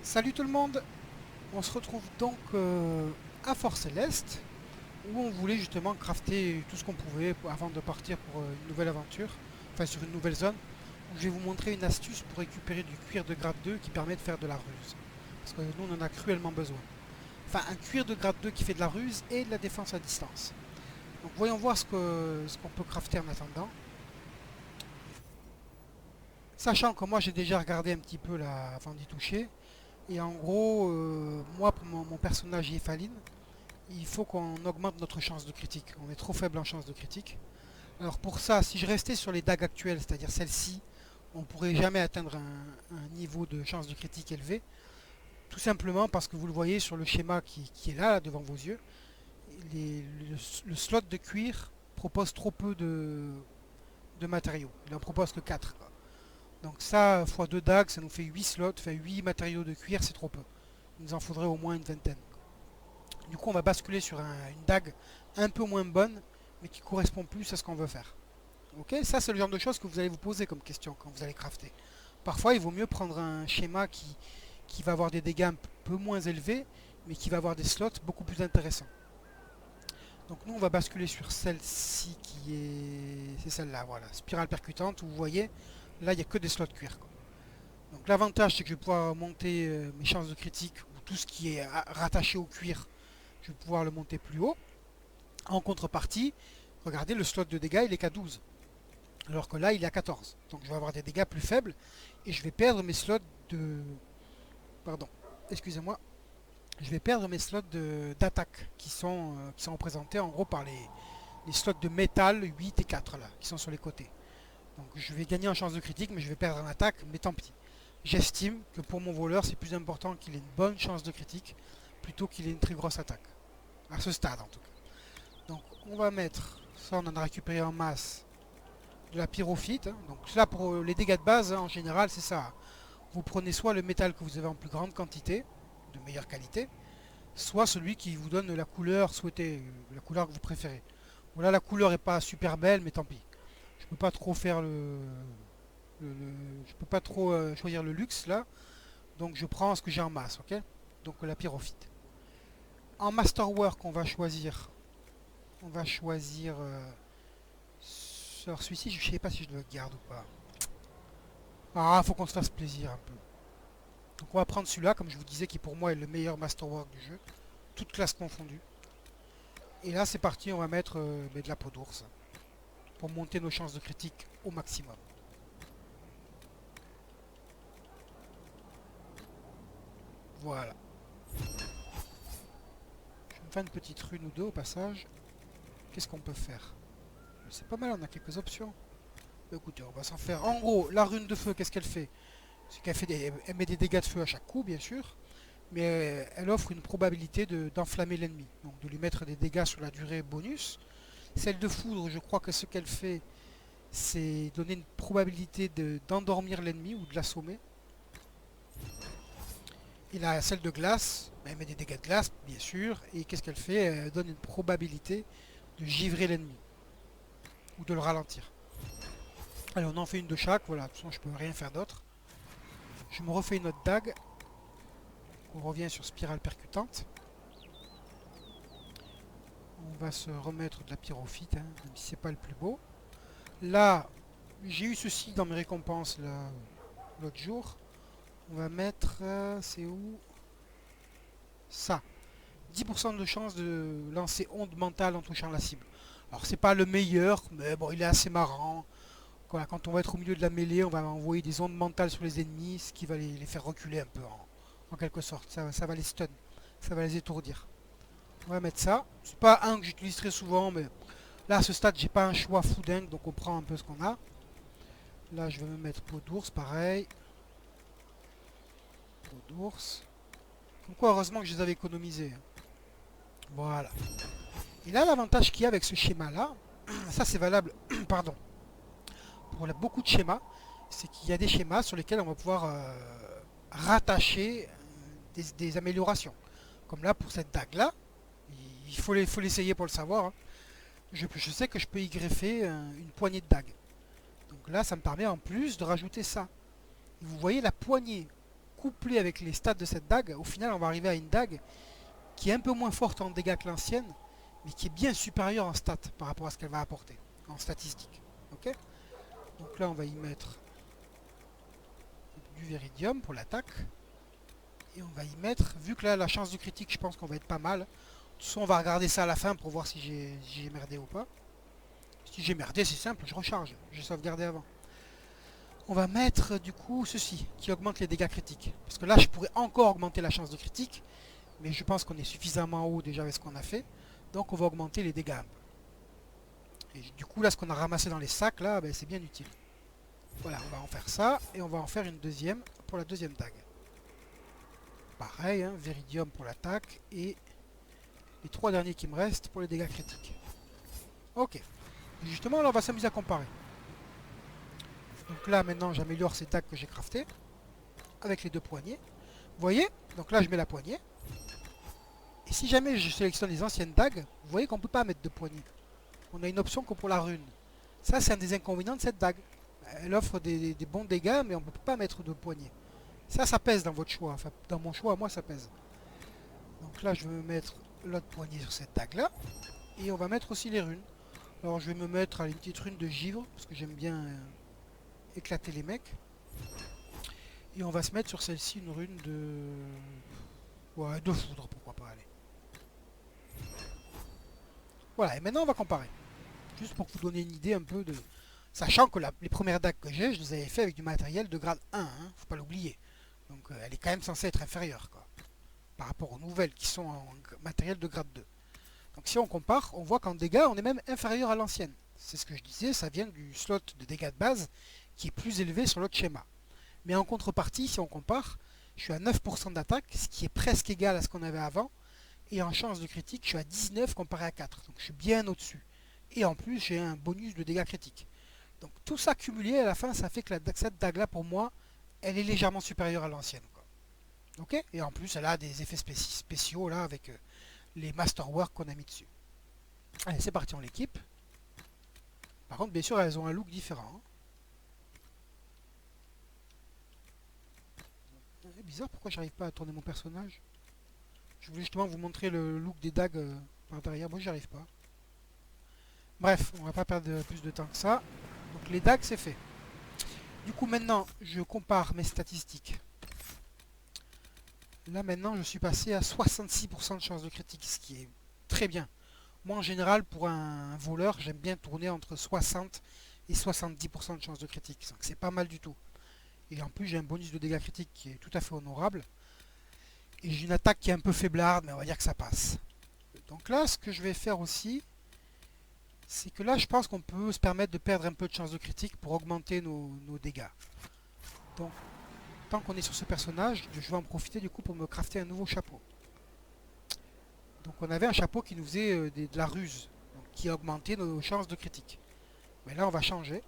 Salut tout le monde, on se retrouve donc à Fort Céleste où on voulait justement crafter tout ce qu'on pouvait avant de partir pour une nouvelle aventure, enfin sur une nouvelle zone où je vais vous montrer une astuce pour récupérer du cuir de grade 2 qui permet de faire de la ruse. Parce que nous on en a cruellement besoin. Enfin un cuir de grade 2 qui fait de la ruse et de la défense à distance. Donc voyons voir ce qu'on peut crafter en attendant. Sachant que moi j'ai déjà regardé un petit peu là avant d'y toucher. Et en gros, moi pour mon personnage Yephaline, il faut qu'on augmente notre chance de critique. On est trop faible en chance de critique. Alors pour ça, si je restais sur les dagues actuelles, c'est-à-dire celle-ci, on ne pourrait jamais atteindre un niveau de chance de critique élevé. Tout simplement parce que vous le voyez sur le schéma qui est là, devant vos yeux, le slot de cuir propose trop peu de matériaux. Il en propose que 4. Donc ça, fois 2 dagues, ça nous fait 8 slots, enfin 8 matériaux de cuir, c'est trop peu. Il nous en faudrait au moins une vingtaine. Du coup, on va basculer sur une dague un peu moins bonne, mais qui correspond plus à ce qu'on veut faire. Ok, ça c'est le genre de choses que vous allez vous poser comme question quand vous allez crafter. Parfois, il vaut mieux prendre un schéma qui va avoir des dégâts un peu moins élevés, mais qui va avoir des slots beaucoup plus intéressants. Donc nous, on va basculer sur celle-ci qui est... C'est celle-là, voilà. Spirale percutante, où vous voyez, là, il n'y a que des slots cuir, quoi. Donc l'avantage, c'est que je vais pouvoir monter mes chances de critique, ou tout ce qui est rattaché au cuir, je vais pouvoir le monter plus haut. En contrepartie, regardez, le slot de dégâts, il est qu'à 12. Alors que là, il est à 14. Donc je vais avoir des dégâts plus faibles et je vais perdre mes slots de... Pardon, excusez-moi. Je vais perdre mes slots d'attaque qui sont représentés en gros par les slots de métal 8 et 4 là, qui sont sur les côtés. Donc je vais gagner en chance de critique, mais je vais perdre en attaque, mais tant pis. J'estime que pour mon voleur, c'est plus important qu'il ait une bonne chance de critique plutôt qu'il ait une très grosse attaque. À ce stade en tout cas. Donc on va mettre, ça on en a récupéré en masse, de la pyrophite. Donc là pour les dégâts de base, en général c'est ça. Vous prenez soit le métal que vous avez en plus grande quantité, de meilleure qualité, soit celui qui vous donne la couleur souhaitée, la couleur que vous préférez. Voilà, la couleur est pas super belle, mais tant pis. Je peux pas trop faire je peux pas trop choisir le luxe là, donc je prends ce que j'ai en masse, ok. Donc la pyrophite. En masterwork, on va choisir alors celui-ci, je sais pas si je le garde ou pas. Ah, faut qu'on se fasse plaisir un peu. Donc on va prendre celui-là, comme je vous disais, qui pour moi est le meilleur masterwork du jeu, toute classe confondue. Et là c'est parti, on va mettre de la peau d'ours pour monter nos chances de critique au maximum. Voilà. Je vais me faire une petite rune ou deux au passage. Qu'est-ce qu'on peut faire? C'est pas mal, on a quelques options. Écoutez, on va s'en faire. En gros, la rune de feu, qu'est-ce qu'elle fait? C'est qu'elle elle met des dégâts de feu à chaque coup, bien sûr, mais elle offre une probabilité d'enflammer l'ennemi, donc de lui mettre des dégâts sur la durée bonus. Celle de foudre, je crois que ce qu'elle fait, c'est donner une probabilité d'endormir l'ennemi ou de l'assommer. Et là, celle de glace, elle met des dégâts de glace, bien sûr, et qu'est-ce qu'elle fait? Elle donne une probabilité de givrer l'ennemi ou de le ralentir. Allez, on en fait une de chaque, voilà, de toute façon je peux rien faire d'autre. Je me refais une autre dague. On revient sur spirale percutante. On va se remettre de la pyrophite, hein, même si c'est pas le plus beau. Là, j'ai eu ceci dans mes récompenses l'autre jour. On va mettre, c'est où? Ça. 10% de chance de lancer onde mentale en touchant la cible. Alors c'est pas le meilleur, mais bon, il est assez marrant. Voilà, quand on va être au milieu de la mêlée, on va envoyer des ondes mentales sur les ennemis, ce qui va les faire reculer un peu en quelque sorte. Ça va les stun, ça va les étourdir. On va mettre ça. C'est pas un que j'utilise très souvent, mais là à ce stade j'ai pas un choix fou dingue, donc on prend un peu ce qu'on a. Là je vais me mettre peau d'ours, pareil. Peau d'ours. Comme quoi heureusement que je les avais économisés. Voilà. Et là l'avantage qu'il y a avec ce schéma là, ça c'est valable, pardon, pour beaucoup de schémas, c'est qu'il y a des schémas sur lesquels on va pouvoir rattacher des améliorations. Comme là pour cette dague là, faut l'essayer pour le savoir, hein. Je sais que je peux y greffer une poignée de dagues. Donc là, ça me permet en plus de rajouter ça. Et vous voyez la poignée couplé avec les stats de cette dague, au final on va arriver à une dague qui est un peu moins forte en dégâts que l'ancienne, mais qui est bien supérieure en stats par rapport à ce qu'elle va apporter, en statistiques. Ok. Donc là on va y mettre du viridium pour l'attaque. Et on va y mettre, vu que là la chance de critique je pense qu'on va être pas mal. De toute façon on va regarder ça à la fin pour voir si j'ai merdé ou pas. Si j'ai merdé c'est simple, je recharge, j'ai sauvegardé avant. On va mettre du coup ceci, qui augmente les dégâts critiques. Parce que là je pourrais encore augmenter la chance de critique, mais je pense qu'on est suffisamment haut déjà avec ce qu'on a fait. Donc on va augmenter les dégâts. Et du coup là ce qu'on a ramassé dans les sacs là, ben, c'est bien utile. Voilà, on va en faire ça, et on va en faire une deuxième pour la deuxième dague. Pareil, hein, viridium pour l'attaque, et les 3 derniers qui me restent pour les dégâts critiques. Ok. Et justement là on va s'amuser à comparer. Donc là maintenant j'améliore ces dagues que j'ai craftées, avec les 2 poignées. Vous voyez? Donc là je mets la poignée. Et si jamais je sélectionne les anciennes dagues, vous voyez qu'on ne peut pas mettre de poignée. On a une option que pour la rune. Ça c'est un des inconvénients de cette dague. Elle offre des bons dégâts, mais on ne peut pas mettre de poignée. Ça pèse dans votre choix. Enfin, dans mon choix, moi, ça pèse. Donc là, je vais me mettre l'autre poignée sur cette dague-là. Et on va mettre aussi les runes. Alors, je vais me mettre à une petite rune de givre, parce que j'aime bien éclater les mecs. Et on va se mettre sur celle-ci une rune de... Ouais, de foudre, pourquoi pas, allez. Voilà, et maintenant, on va comparer. Juste pour vous donner une idée un peu de... Sachant que les premières dagues que j'ai, je les avais fait avec du matériel de grade 1, hein, faut pas l'oublier. Donc elle est quand même censée être inférieure, quoi, par rapport aux nouvelles qui sont en matériel de grade 2. Donc si on compare, on voit qu'en dégâts, on est même inférieur à l'ancienne. C'est ce que je disais, ça vient du slot de dégâts de base qui est plus élevé sur l'autre schéma. Mais en contrepartie, si on compare, je suis à 9% d'attaque, ce qui est presque égal à ce qu'on avait avant. Et en chance de critique, je suis à 19 comparé à 4. Donc je suis bien au-dessus. Et en plus, j'ai un bonus de dégâts critiques. Donc tout ça cumulé à la fin, ça fait que cette dague là pour moi, elle est légèrement supérieure à l'ancienne. Ok. Et en plus elle a des effets spéciaux là avec les masterwork qu'on a mis dessus. Allez c'est parti, on l'équipe. Par contre bien sûr elles ont un look différent. Hein. C'est bizarre, pourquoi j'arrive pas à tourner mon personnage. Je voulais justement vous montrer le look des dagues par derrière, moi j'y arrive pas. Bref, on va pas perdre plus de temps que ça. Donc les dagues c'est fait. Du coup maintenant je compare mes statistiques. Là maintenant je suis passé à 66% de chance de critique, ce qui est très bien. Moi en général pour un voleur j'aime bien tourner entre 60 et 70% de chance de critique. Donc c'est pas mal du tout. Et en plus j'ai un bonus de dégâts critiques qui est tout à fait honorable. Et j'ai une attaque qui est un peu faiblarde, mais on va dire que ça passe. Donc là ce que je vais faire aussi, c'est que là je pense qu'on peut se permettre de perdre un peu de chance de critique pour augmenter nos dégâts. Donc tant qu'on est sur ce personnage, je vais en profiter du coup pour me crafter un nouveau chapeau. Donc on avait un chapeau qui nous faisait de la ruse, donc qui a augmenté nos chances de critique. Mais là on va changer.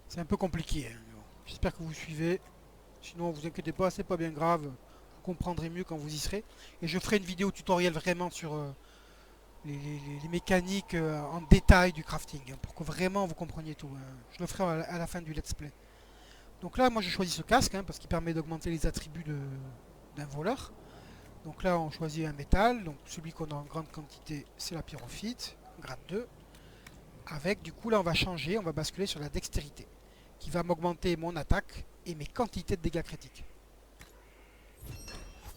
C'est un peu compliqué, hein, bon. J'espère que vous suivez. Sinon vous inquiétez pas, c'est pas bien grave. Vous comprendrez mieux quand vous y serez. Et je ferai une vidéo tutoriel vraiment sur les mécaniques en détail du crafting, hein, pour que vraiment vous compreniez tout. Hein. Je le ferai à la fin du let's play. Donc là moi je choisis ce casque, hein, parce qu'il permet d'augmenter les attributs d'un voleur. Donc là on choisit un métal, donc celui qu'on a en grande quantité c'est la pyrophite, grade 2. Avec du coup là on va changer, on va basculer sur la dextérité, qui va m'augmenter mon attaque et mes quantités de dégâts critiques.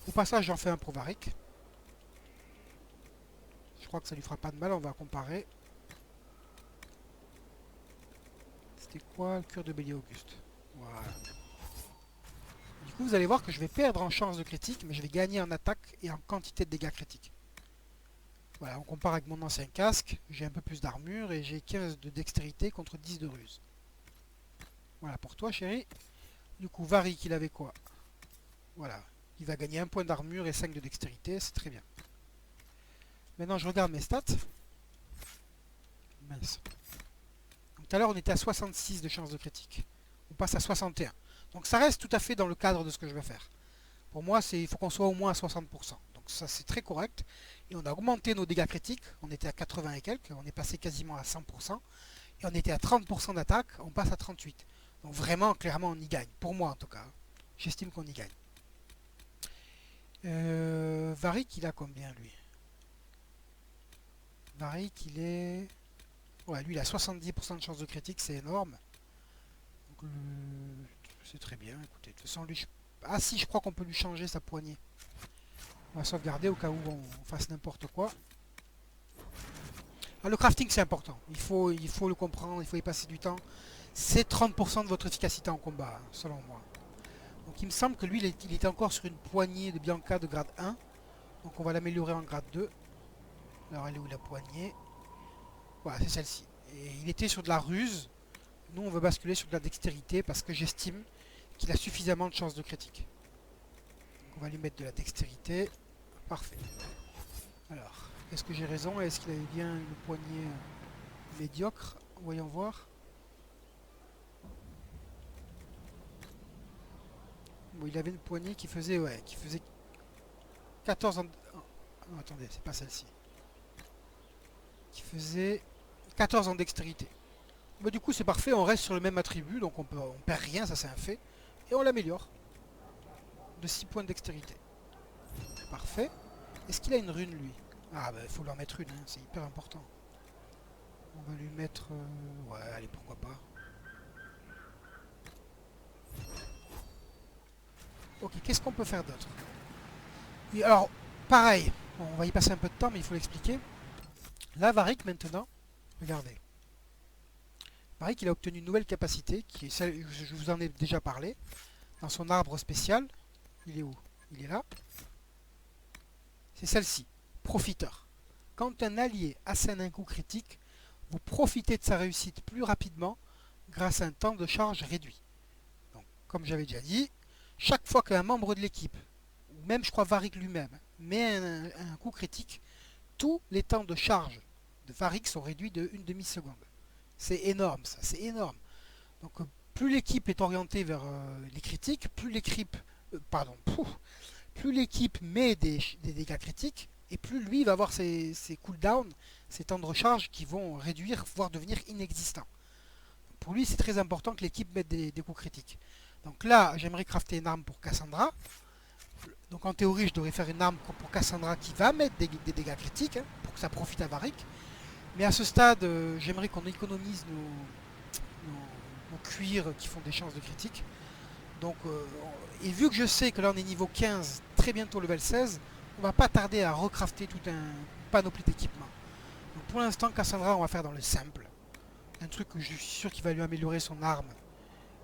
Au passage j'en fais un pour Varric. Je crois que ça lui fera pas de mal, on va comparer. C'était quoi le cœur de bélier Auguste? Voilà. Du coup vous allez voir que je vais perdre en chance de critique, mais je vais gagner en attaque et en quantité de dégâts critiques. Voilà, on compare avec mon ancien casque, j'ai un peu plus d'armure et j'ai 15 de dextérité contre 10 de ruse. Voilà pour toi chérie. Du coup Varric il avait quoi? Voilà, il va gagner 1 point d'armure et 5 de dextérité, c'est très bien. Maintenant je regarde mes stats. Mince. Donc tout à l'heure on était à 66 de chance de critique. On passe à 61. Donc ça reste tout à fait dans le cadre de ce que je vais faire. Pour moi, il faut qu'on soit au moins à 60%. Donc ça c'est très correct. Et on a augmenté nos dégâts critiques. On était à 80 et quelques. On est passé quasiment à 100%. Et on était à 30% d'attaque. On passe à 38%. Donc vraiment, clairement, on y gagne. Pour moi en tout cas. j'estime qu'on y gagne. Varric, il a combien lui? Varric, il est... Ouais, lui, il a 70% de chance de critique, c'est énorme. Donc, c'est très bien, écoutez. De toute façon, lui... Ah si, je crois qu'on peut lui changer sa poignée. On va sauvegarder au cas où on fasse n'importe quoi. Ah, le crafting, c'est important. Il faut le comprendre, il faut y passer du temps. C'est 30% de votre efficacité en combat, hein, selon moi. Donc, il me semble que lui, il était encore sur une poignée de Bianca de grade 1. Donc, on va l'améliorer en grade 2. Alors, elle est où la poignée? Voilà, c'est celle-ci. Et il était sur de la ruse. Nous, on veut basculer sur de la dextérité parce que j'estime qu'il a suffisamment de chances de critique. Donc, on va lui mettre de la dextérité. Parfait. Alors, est-ce que j'ai raison? Est-ce qu'il avait bien une poignée médiocre? Voyons voir. Bon, il avait une poignée qui faisait, ouais, qui faisait 14 en... Non, attendez, c'est pas celle-ci. Qui faisait 14 en dextérité. Bah, du coup, c'est parfait, on reste sur le même attribut, donc on perd rien, ça c'est un fait. Et on l'améliore. De 6 points de dextérité. Parfait. Est-ce qu'il a une rune, lui? Ah, bah, il faut lui en mettre une, hein, c'est hyper important. On va lui mettre... Ouais, allez, pourquoi pas. Ok, qu'est-ce qu'on peut faire d'autre? Alors, pareil, bon, on va y passer un peu de temps, mais il faut l'expliquer. Là, Varric, maintenant, regardez. Varric, il a obtenu une nouvelle capacité, qui est celle, je vous en ai déjà parlé, dans son arbre spécial. Il est où? Il est là. C'est celle-ci, Profiteur. Quand un allié assène un coup critique, vous profitez de sa réussite plus rapidement grâce à un temps de charge réduit. Donc, comme j'avais déjà dit, chaque fois qu'un membre de l'équipe, ou même je crois Varric lui-même, met un coup critique, tous les temps de charge de Varric sont réduits de 1 demi-seconde. C'est énorme ça, c'est énorme. Donc plus l'équipe est orientée vers les critiques, plus l'équipe met des dégâts critiques, et plus lui va avoir ses cooldowns, ses temps de recharge qui vont réduire, voire devenir inexistants. Pour lui, c'est très important que l'équipe mette des coups critiques. Donc là, j'aimerais crafter une arme pour Cassandra. Donc en théorie, je devrais faire une arme pour Cassandra qui va mettre des dégâts critiques, hein, pour que ça profite à Varric. Mais à ce stade, j'aimerais qu'on économise nos cuirs qui font des chances de critique. Donc, et vu que je sais que là on est niveau 15, très bientôt level 16, on va pas tarder à recrafter tout un panoplie d'équipements. Donc pour l'instant, Cassandra, on va faire dans le simple. Un truc que je suis sûr qu'il va lui améliorer son arme,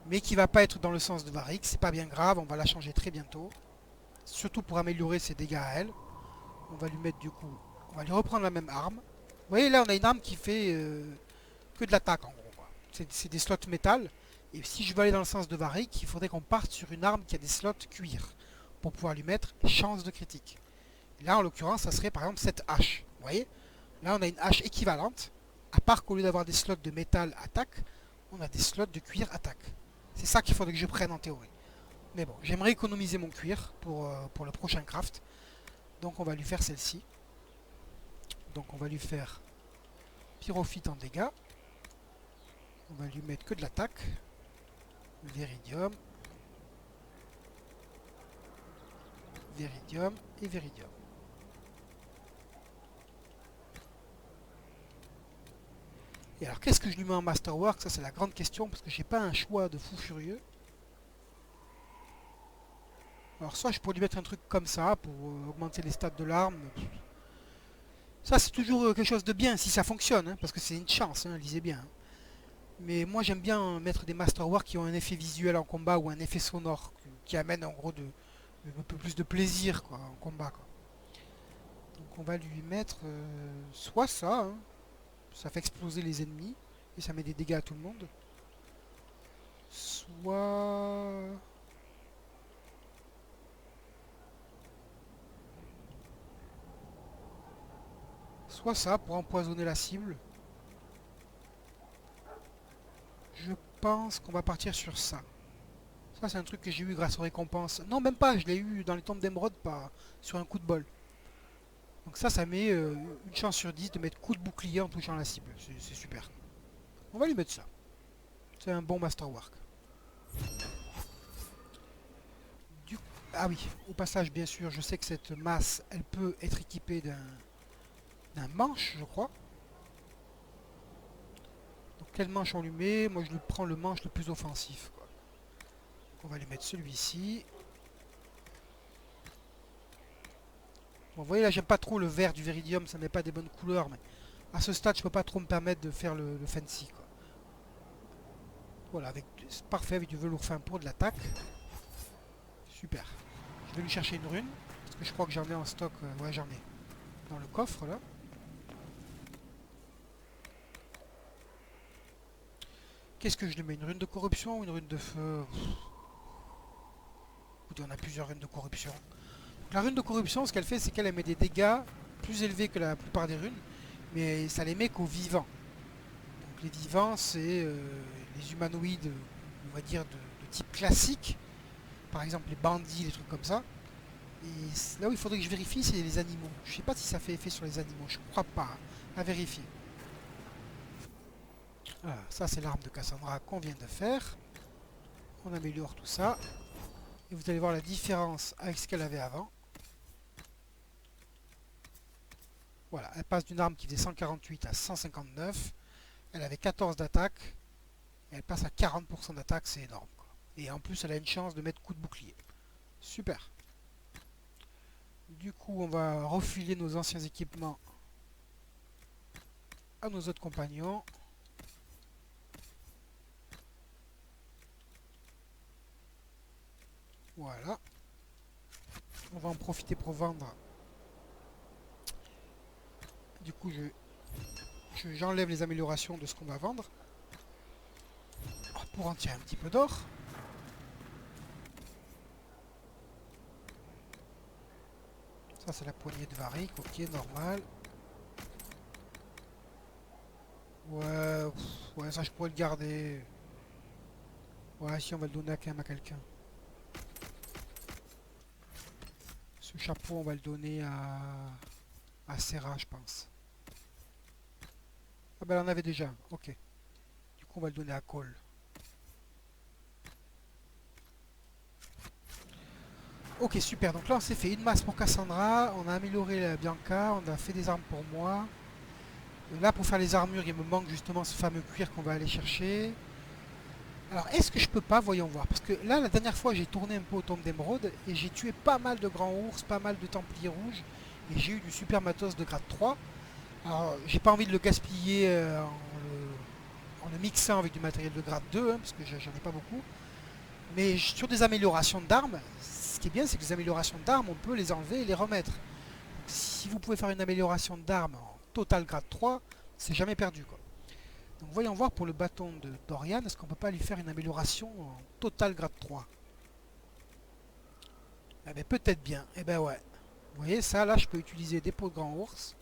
mais qui va pas être dans le sens de Varric. C'est pas bien grave, on va la changer très bientôt. Surtout pour améliorer ses dégâts à elle. On va lui mettre du coup, on va lui reprendre la même arme. Vous voyez là, on a une arme qui fait que de l'attaque en gros. C'est des slots métal. Et si je veux aller dans le sens de Varric, il faudrait qu'on parte sur une arme qui a des slots cuir pour pouvoir lui mettre chance de critique. Et là, en l'occurrence, ça serait par exemple cette hache. Vous voyez? Là, on a une hache équivalente, à part qu'au lieu d'avoir des slots de métal attaque, on a des slots de cuir attaque. C'est ça qu'il faudrait que je prenne en théorie. Mais bon, j'aimerais économiser mon cuir pour le prochain craft. Donc on va lui faire celle-ci. Donc on va lui faire pyrophyte en dégâts. On va lui mettre que de l'attaque. Viridium. Viridium et Viridium. Et alors qu'est-ce que je lui mets en Masterwork? Ça c'est la grande question parce que j'ai pas un choix de fou furieux. Alors soit je pourrais lui mettre un truc comme ça pour augmenter les stats de l'arme. Ça c'est toujours quelque chose de bien si ça fonctionne, hein, parce que c'est une chance, hein, lisez bien. Mais moi j'aime bien mettre des Masterwork qui ont un effet visuel en combat ou un effet sonore qui amène en gros un peu plus de plaisir quoi, en combat. Quoi. Donc on va lui mettre soit ça, hein, ça fait exploser les ennemis et ça met des dégâts à tout le monde. Soit... Soit ça pour empoisonner la cible. Je pense qu'on va partir sur ça. Ça c'est un truc que j'ai eu grâce aux récompenses. Non même pas, je l'ai eu dans les tombes d'émeraude sur un coup de bol. Donc ça met une chance sur 10 de mettre coup de bouclier en touchant la cible. C'est super. On va lui mettre ça. C'est un bon masterwork. Ah oui, au passage, bien sûr, je sais que cette masse, elle peut être équipée d'un manche, je crois. Donc quel manche on lui met? Moi, je lui prends le manche le plus offensif, quoi. Donc, on va lui mettre celui-ci. Bon, vous voyez, là, j'aime pas trop le vert du Viridium, ça met pas des bonnes couleurs, mais à ce stade, je peux pas trop me permettre de faire le fancy, quoi. Voilà, c'est parfait, avec du velours fin pour de l'attaque. Super. Je vais lui chercher une rune, parce que je crois que j'en ai en stock. Ouais, j'en ai. Dans le coffre, là. Qu'est-ce que je lui mets? Une rune de corruption ou une rune de feu? Écoutez, on a plusieurs runes de corruption. Donc, la rune de corruption, ce qu'elle fait, c'est qu'elle met des dégâts plus élevés que la plupart des runes, mais ça les met qu'aux vivants. Donc les vivants, c'est les humanoïdes, on va dire, de type classique. Par exemple, les bandits, les trucs comme ça. Et là où il faudrait que je vérifie, c'est les animaux. Je sais pas si ça fait effet sur les animaux, je crois pas. À vérifier. Voilà, ça c'est l'arme de Cassandra qu'on vient de faire. On améliore tout ça. Et vous allez voir la différence avec ce qu'elle avait avant. Voilà, elle passe d'une arme qui faisait 148 à 159. Elle avait 14 d'attaque. Et elle passe à 40% d'attaque, c'est énorme, quoi. Et en plus, elle a une chance de mettre coup de bouclier. Super. Du coup, on va refiler nos anciens équipements à nos autres compagnons. Voilà. On va en profiter pour vendre. Du coup, j'enlève les améliorations de ce qu'on va vendre. Pour en tirer un petit peu d'or. Ça, c'est la poignée de varique. Ok, normal. Ouais, ouais, ça, je pourrais le garder. Ouais, si, on va le donner quand même à quelqu'un. Ce chapeau, on va le donner à Serra, je pense. Ah ben, elle en avait déjà. Ok. Du coup, on va le donner à Cole. Ok, super. Donc là, on s'est fait une masse pour Cassandra. On a amélioré la Bianca. On a fait des armes pour moi. Et là, pour faire les armures, il me manque justement ce fameux cuir qu'on va aller chercher. Alors, est-ce que je peux pas, voyons voir. Parce que là, la dernière fois, j'ai tourné un peu au tombe d'émeraude. Et j'ai tué pas mal de grands ours, pas mal de templiers rouges. Et j'ai eu du super matos de grade 3. Alors, j'ai pas envie de le gaspiller en le mixant avec du matériel de grade 2, hein, parce que j'en ai pas beaucoup. Mais sur des améliorations d'armes, ce qui est bien, c'est que les améliorations d'armes, on peut les enlever et les remettre. Donc, si vous pouvez faire une amélioration d'armes en total grade 3, c'est jamais perdu, quoi. Donc voyons voir pour le bâton de Dorian, est-ce qu'on peut pas lui faire une amélioration en total grade 3? Eh ben peut-être bien, eh ben ouais. Vous voyez ça, là je peux utiliser des peaux de grand ours.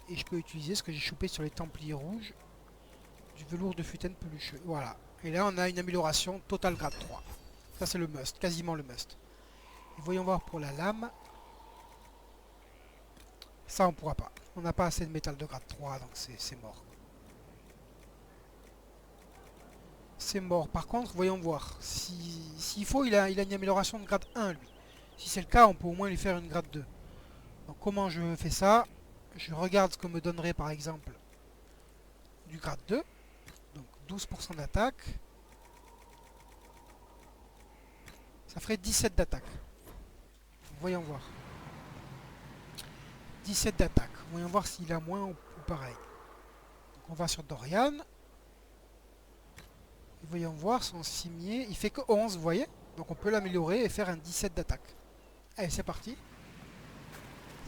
Et je peux utiliser ce que j'ai chopé sur les templiers rouges, du velours de futaine pelucheux. Voilà. Et là on a une amélioration total grade 3. Ça c'est le must, quasiment le must. Et voyons voir pour la lame. Ça on pourra pas. On n'a pas assez de métal de grade 3, donc c'est mort. C'est mort. Par contre, voyons voir. S'il faut, il a une amélioration de grade 1, lui. Si c'est le cas, on peut au moins lui faire une grade 2. Donc comment je fais ça? Je regarde ce que me donnerait par exemple du grade 2. Donc 12% d'attaque. Ça ferait 17 d'attaque. Voyons voir. 17 d'attaque. Voyons voir s'il a moins ou pareil. Donc on va sur Dorian. Et voyons voir son cimier. Il fait que 11, vous voyez? Donc on peut l'améliorer et faire un 17 d'attaque. Allez, c'est parti.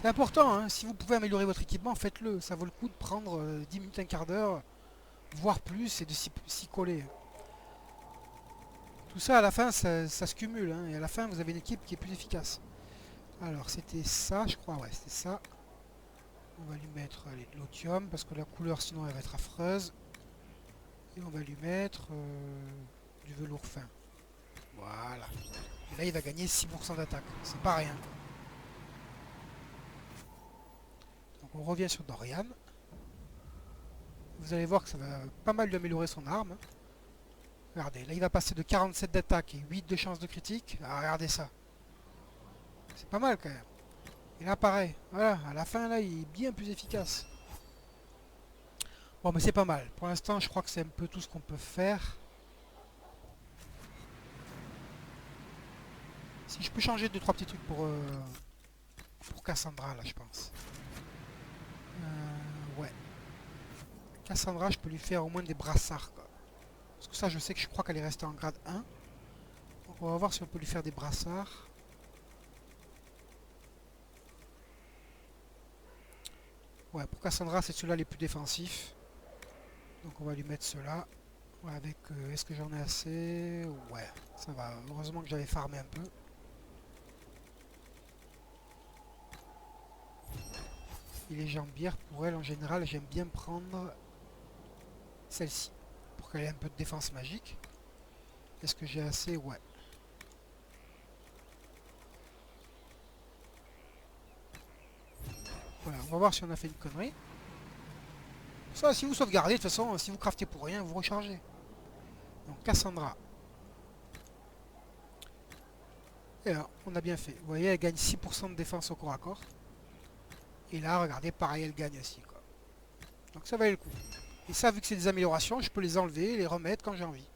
C'est important, hein. Si vous pouvez améliorer votre équipement, faites-le. Ça vaut le coup de prendre 10 minutes, un quart d'heure, voire plus, et de s'y coller. Tout ça, à la fin, ça se cumule, hein, et à la fin, vous avez une équipe qui est plus efficace. Alors, c'était ça, je crois, ouais, c'était ça. On va lui mettre de l'otium, parce que la couleur, sinon, elle va être affreuse. Et on va lui mettre du velours fin. Voilà. Et là, il va gagner 6% d'attaque. C'est pas rien. Donc, on revient sur Dorian. Vous allez voir que ça va pas mal lui améliorer son arme. Regardez, là il va passer de 47 d'attaque et 8 de chance de critique. Ah, regardez ça. C'est pas mal quand même. Et là pareil, voilà, à la fin là il est bien plus efficace. Bon mais c'est pas mal. Pour l'instant je crois que c'est un peu tout ce qu'on peut faire. Si je peux changer 2-3 petits trucs pour Cassandra là je pense. Ouais. Cassandra je peux lui faire au moins des brassards quoi. Parce que ça je sais que je crois qu'elle est restée en grade 1. Donc on va voir si on peut lui faire des brassards. Ouais, pour Cassandra, c'est ceux-là les plus défensifs. Donc on va lui mettre ceux-là. Ouais, avec... est-ce que j'en ai assez? Ouais, ça va. Heureusement que j'avais farmé un peu. Et les jambières, pour elle, en général, j'aime bien prendre celle-ci. Pour qu'elle ait un peu de défense magique. Est-ce que j'ai assez? Ouais. Voilà, on va voir si on a fait une connerie. Ça, si vous sauvegardez, de toute façon, si vous craftez pour rien, vous rechargez. Donc Cassandra. Et là, on a bien fait. Vous voyez, elle gagne 6% de défense au corps à corps. Et là, regardez, pareil, elle gagne aussi, quoi. Donc ça valait le coup. Et ça, vu que c'est des améliorations, je peux les enlever et les remettre quand j'ai envie.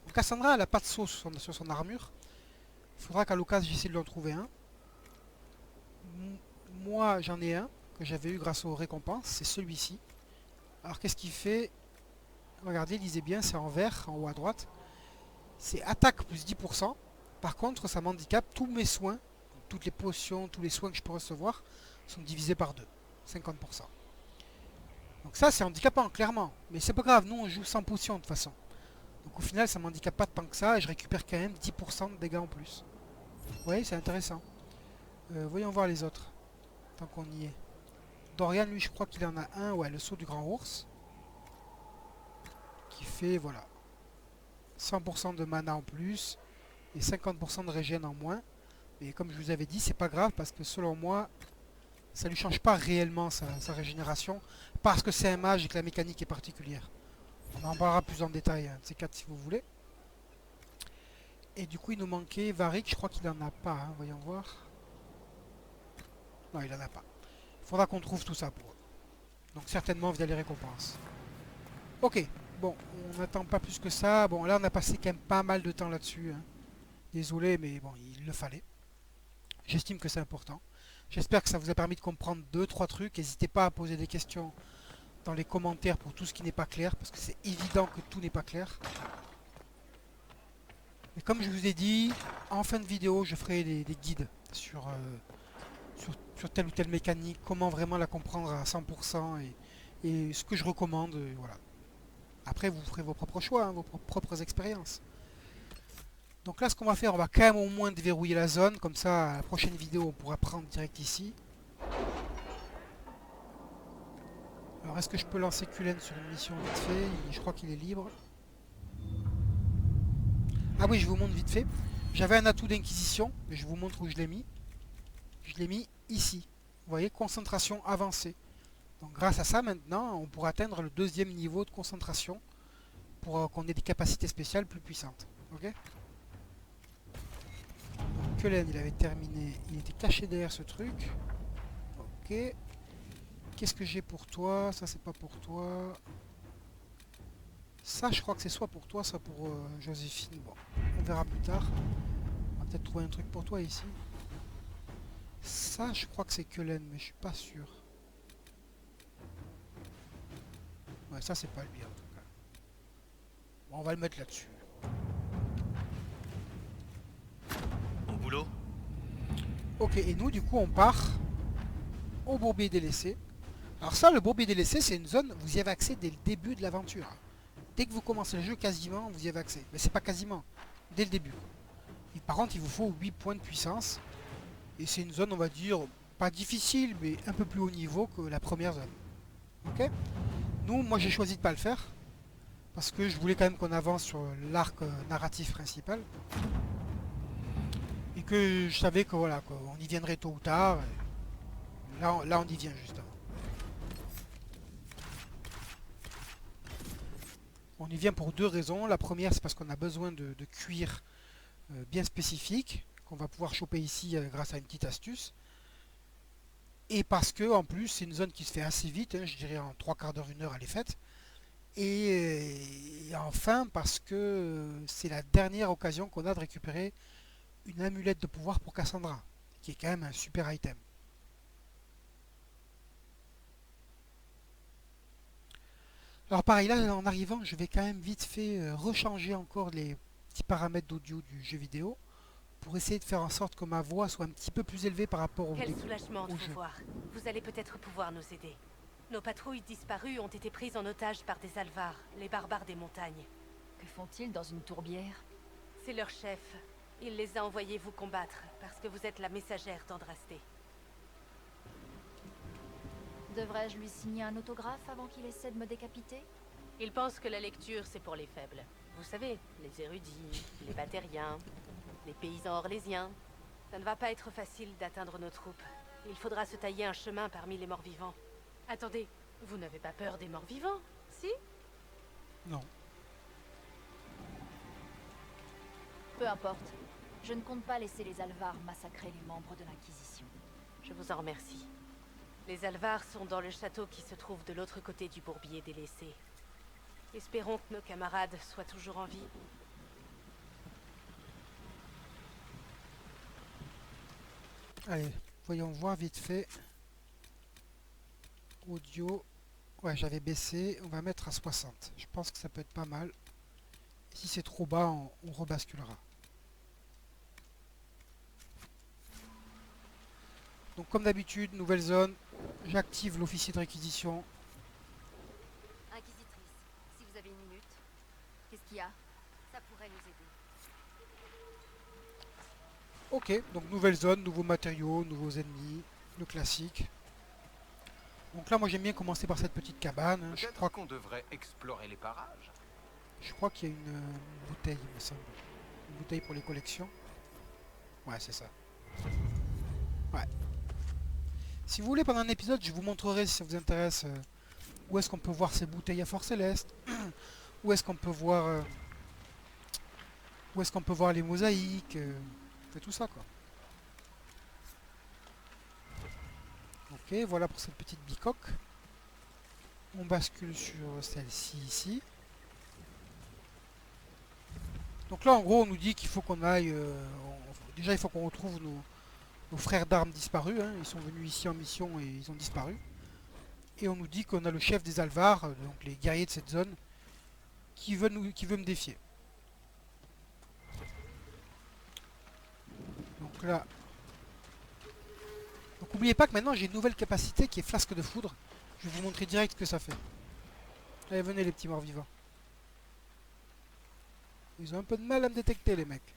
Donc Cassandra, elle n'a pas de saut sur son armure. Il faudra qu'à l'occasion, j'essaie de lui en trouver un. Moi, j'en ai un que j'avais eu grâce aux récompenses. C'est celui-ci. Alors, qu'est-ce qu'il fait? Regardez, lisez bien, c'est en vert, en haut à droite. C'est attaque plus 10%. Par contre, ça m'handicape. Tous mes soins, toutes les potions, tous les soins que je peux recevoir sont divisés par 2. 50%. Donc ça, c'est handicapant, clairement. Mais c'est pas grave, nous, on joue sans potion, de toute façon. Donc au final, ça m'handicape pas tant que ça. Et je récupère quand même 10% de dégâts en plus. Vous voyez, c'est intéressant. Voyons voir les autres. Tant qu'on y est. Dorian, lui, je crois qu'il en a un. Ouais, le saut du grand ours. Qui fait, voilà, 100% de mana en plus. Et 50% de régène en moins. Et comme je vous avais dit, c'est pas grave parce que selon moi, ça lui change pas réellement sa régénération. Parce que c'est un mage et que la mécanique est particulière. On en parlera plus en détail, de ces 4 si vous voulez. Et du coup, il nous manquait Varric, je crois qu'il en a pas, hein, voyons voir. Non, il en a pas. Il faudra qu'on trouve tout ça pour eux. Donc certainement via les récompenses. Ok, bon, on n'attend pas plus que ça. Bon, là, on a passé quand même pas mal de temps là-dessus. Hein. Désolé, mais bon, il le fallait. J'estime que c'est important. J'espère que ça vous a permis de comprendre 2-3 trucs. N'hésitez pas à poser des questions dans les commentaires pour tout ce qui n'est pas clair, parce que c'est évident que tout n'est pas clair. Et comme je vous ai dit, en fin de vidéo, je ferai des guides sur telle ou telle mécanique, comment vraiment la comprendre à 100% et ce que je recommande. Voilà. Après, vous ferez vos propres choix, hein, vos propres expériences. Donc là, ce qu'on va faire, on va quand même au moins déverrouiller la zone. Comme ça, à la prochaine vidéo, on pourra prendre direct ici. Alors, est-ce que je peux lancer Cullen sur une mission vite fait? Je crois qu'il est libre. Ah oui, je vous montre vite fait. J'avais un atout d'inquisition, mais je vous montre où je l'ai mis. Je l'ai mis ici. Vous voyez, concentration avancée. Donc grâce à ça, maintenant, on pourra atteindre le 2e niveau de concentration pour qu'on ait des capacités spéciales plus puissantes. Ok. Donc Cullen, il avait terminé. Il était caché derrière ce truc. Ok. Qu'est-ce que j'ai pour toi? Ça, c'est pas pour toi. Ça, je crois que c'est soit pour toi, soit pour Joséphine. Bon, on verra plus tard. On va peut-être trouver un truc pour toi ici. Ça, je crois que c'est Cullen, mais je suis pas sûr. Ouais, ça, c'est pas lui en tout cas. Bon, on va le mettre là-dessus. Au boulot. Ok, et nous, du coup, on part au bourbier délaissé. Alors ça, le bourbier délaissé, c'est une zone, vous y avez accès dès le début de l'aventure. Dès que vous commencez le jeu, quasiment, vous y avez accès. Mais c'est pas quasiment, dès le début. Et par contre, il vous faut 8 points de puissance. Et c'est une zone, on va dire, pas difficile, mais un peu plus haut niveau que la première zone. Ok. Nous, moi j'ai choisi de pas le faire. Parce que je voulais quand même qu'on avance sur l'arc narratif principal. Et que je savais que voilà, qu'on y viendrait tôt ou tard. Là, on y vient justement. On y vient pour deux raisons. La première, c'est parce qu'on a besoin de cuir bien spécifique, qu'on va pouvoir choper ici grâce à une petite astuce. Et parce que en plus, c'est une zone qui se fait assez vite, hein, je dirais en trois quarts d'heure, une heure, elle est faite. Et enfin, parce que c'est la dernière occasion qu'on a de récupérer une amulette de pouvoir pour Cassandra, qui est quand même un super item. Alors pareil, là en arrivant, je vais quand même vite fait rechanger encore les petits paramètres d'audio du jeu vidéo pour essayer de faire en sorte que ma voix soit un petit peu plus élevée par rapport Quel soulagement de au vous jeu. voir. Vous allez peut-être pouvoir nous aider. Nos patrouilles disparues ont été prises en otage par des Alvars, les barbares des montagnes. Que font-ils dans une tourbière? C'est leur chef. Il les a envoyés vous combattre, parce que vous êtes la messagère d'Andrasté. Devrais-je lui signer un autographe avant qu'il essaie de me décapiter? Il pense que la lecture, c'est pour les faibles. Vous savez, les érudits, les batériens, les paysans orlésiens. Ça ne va pas être facile d'atteindre nos troupes. Il faudra se tailler un chemin parmi les morts-vivants. Attendez, vous n'avez pas peur des morts-vivants, si? Non. Peu importe. Je ne compte pas laisser les Alvars massacrer les membres de l'Inquisition. Je vous en remercie. Les Alvars sont dans le château qui se trouve de l'autre côté du bourbier délaissé. Espérons que nos camarades soient toujours en vie. Allez, voyons voir vite fait. Audio. Ouais, j'avais baissé. On va mettre à 60. Je pense que ça peut être pas mal. Si c'est trop bas, on rebasculera. Donc comme d'habitude, nouvelle zone. J'active l'officier de réquisition. Inquisitrice, si vous avez une minute. Qu'est-ce qu'il y a? Ça pourrait nous aider. Ok, donc nouvelle zone, nouveaux matériaux, nouveaux ennemis, le classique. Donc là, moi j'aime bien commencer par cette petite cabane. Hein. Peut-être qu'on devrait explorer les parages. Je crois qu'il y a une bouteille, il me semble. Une bouteille pour les collections. Ouais, c'est ça. Ouais. Si vous voulez, pendant un épisode, je vous montrerai, si ça vous intéresse, où est-ce qu'on peut voir ces bouteilles à Fort Céleste. Où est-ce qu'on peut voir... où est-ce qu'on peut voir les mosaïques. Et tout ça, quoi. Ok, voilà pour cette petite bicoque. On bascule sur celle-ci, ici. Donc là, en gros, on nous dit qu'il faut qu'on aille... déjà, il faut qu'on retrouve nos frères d'armes disparus. Hein. Ils sont venus ici en mission et ils ont disparu. Et on nous dit qu'on a le chef des Alvars, donc les guerriers de cette zone, qui veut me défier. Donc là... Donc n'oubliez pas que maintenant j'ai une nouvelle capacité qui est flasque de foudre. Je vais vous montrer direct ce que ça fait. Allez, venez les petits morts vivants. Ils ont un peu de mal à me détecter, les mecs.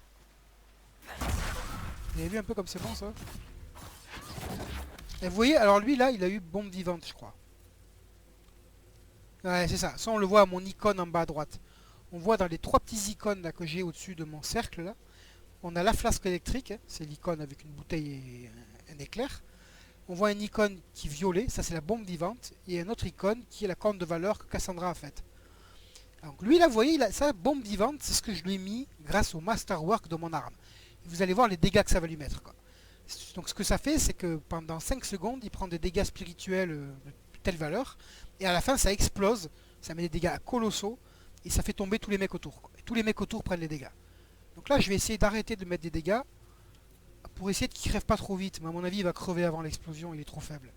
Vous avez vu un peu comme c'est bon, ça? Et vous voyez, alors lui, là, il a eu bombe vivante, je crois. Ouais, c'est ça. Ça, on le voit à mon icône en bas à droite. On voit dans les trois petits icônes là, que j'ai au-dessus de mon cercle, là. On a la flasque électrique, hein, c'est l'icône avec une bouteille et un éclair. On voit une icône qui est violet, ça c'est la bombe vivante. Et une autre icône qui est la corne de valeur que Cassandra a faite. Donc lui là, vous voyez, sa bombe vivante, c'est ce que je lui ai mis grâce au masterwork de mon arme. Et vous allez voir les dégâts que ça va lui mettre, quoi. Donc ce que ça fait, c'est que pendant 5 secondes, il prend des dégâts spirituels de telle valeur. Et à la fin, ça explose, ça met des dégâts colossaux. Et ça fait tomber tous les mecs autour, quoi. Et tous les mecs autour prennent les dégâts. Donc là, je vais essayer d'arrêter de mettre des dégâts pour essayer qu'il crève pas trop vite. Mais à mon avis, il va crever avant l'explosion, il est trop faible.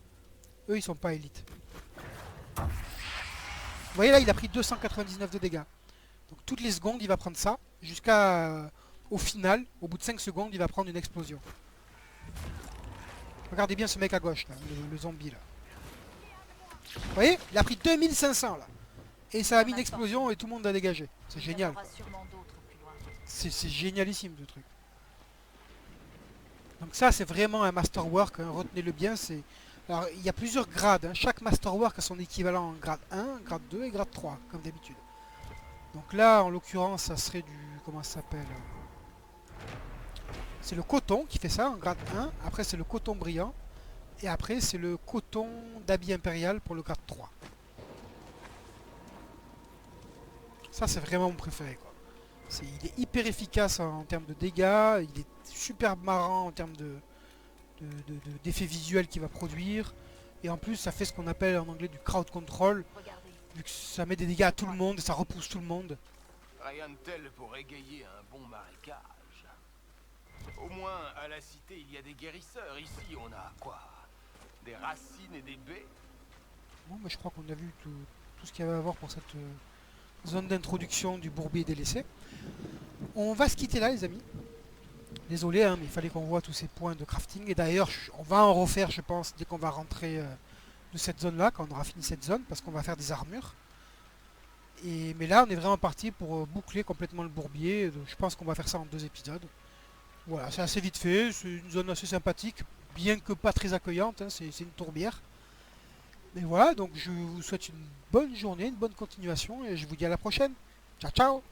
Eux, ils sont pas élites. Vous voyez là, il a pris 299 de dégâts. Donc toutes les secondes, il va prendre ça. Jusqu'à... au final, au bout de 5 secondes, il va prendre une explosion. Regardez bien ce mec à gauche, là, le zombie, là. Vous voyez, il a pris 2500, là. Et ça a mis une explosion et tout le monde a dégagé. C'est génial, quoi. C'est génialissime, ce truc. Donc ça, c'est vraiment un masterwork, hein, retenez-le bien. Alors, il y a plusieurs grades. Hein. Chaque masterwork a son équivalent en grade 1, grade 2 et grade 3, comme d'habitude. Donc là, en l'occurrence, ça serait du... Comment ça s'appelle? C'est le coton qui fait ça, en grade 1. Après, c'est le coton brillant. Et après, c'est le coton d'habit impérial pour le grade 3. Ça, c'est vraiment mon préféré, quoi. Il est hyper efficace en termes de dégâts, il est super marrant en termes d'effets visuels qu'il va produire. Et en plus, ça fait ce qu'on appelle en anglais du crowd control, Regardez. vu que ça met des dégâts à tout le monde et ça repousse tout le monde. Rien de tel pour égayer un bon marécage. Au moins, à la cité, il y a des guérisseurs. Ici, on a quoi? Des racines et des baies? Bon, mais je crois qu'on a vu tout ce qu'il y avait à voir pour cette zone d'introduction du bourbier délaissé. On va se quitter là, les amis. Désolé, hein, mais il fallait qu'on voit tous ces points de crafting. Et d'ailleurs, on va en refaire, je pense, dès qu'on va rentrer de cette zone-là, quand on aura fini cette zone, parce qu'on va faire des armures. Mais là, on est vraiment parti pour boucler complètement le bourbier. Donc, je pense qu'on va faire ça en 2 épisodes. Voilà, c'est assez vite fait. C'est une zone assez sympathique, bien que pas très accueillante. Hein, c'est une tourbière. Mais voilà, donc je vous souhaite une bonne journée, une bonne continuation, et je vous dis à la prochaine. Ciao, ciao!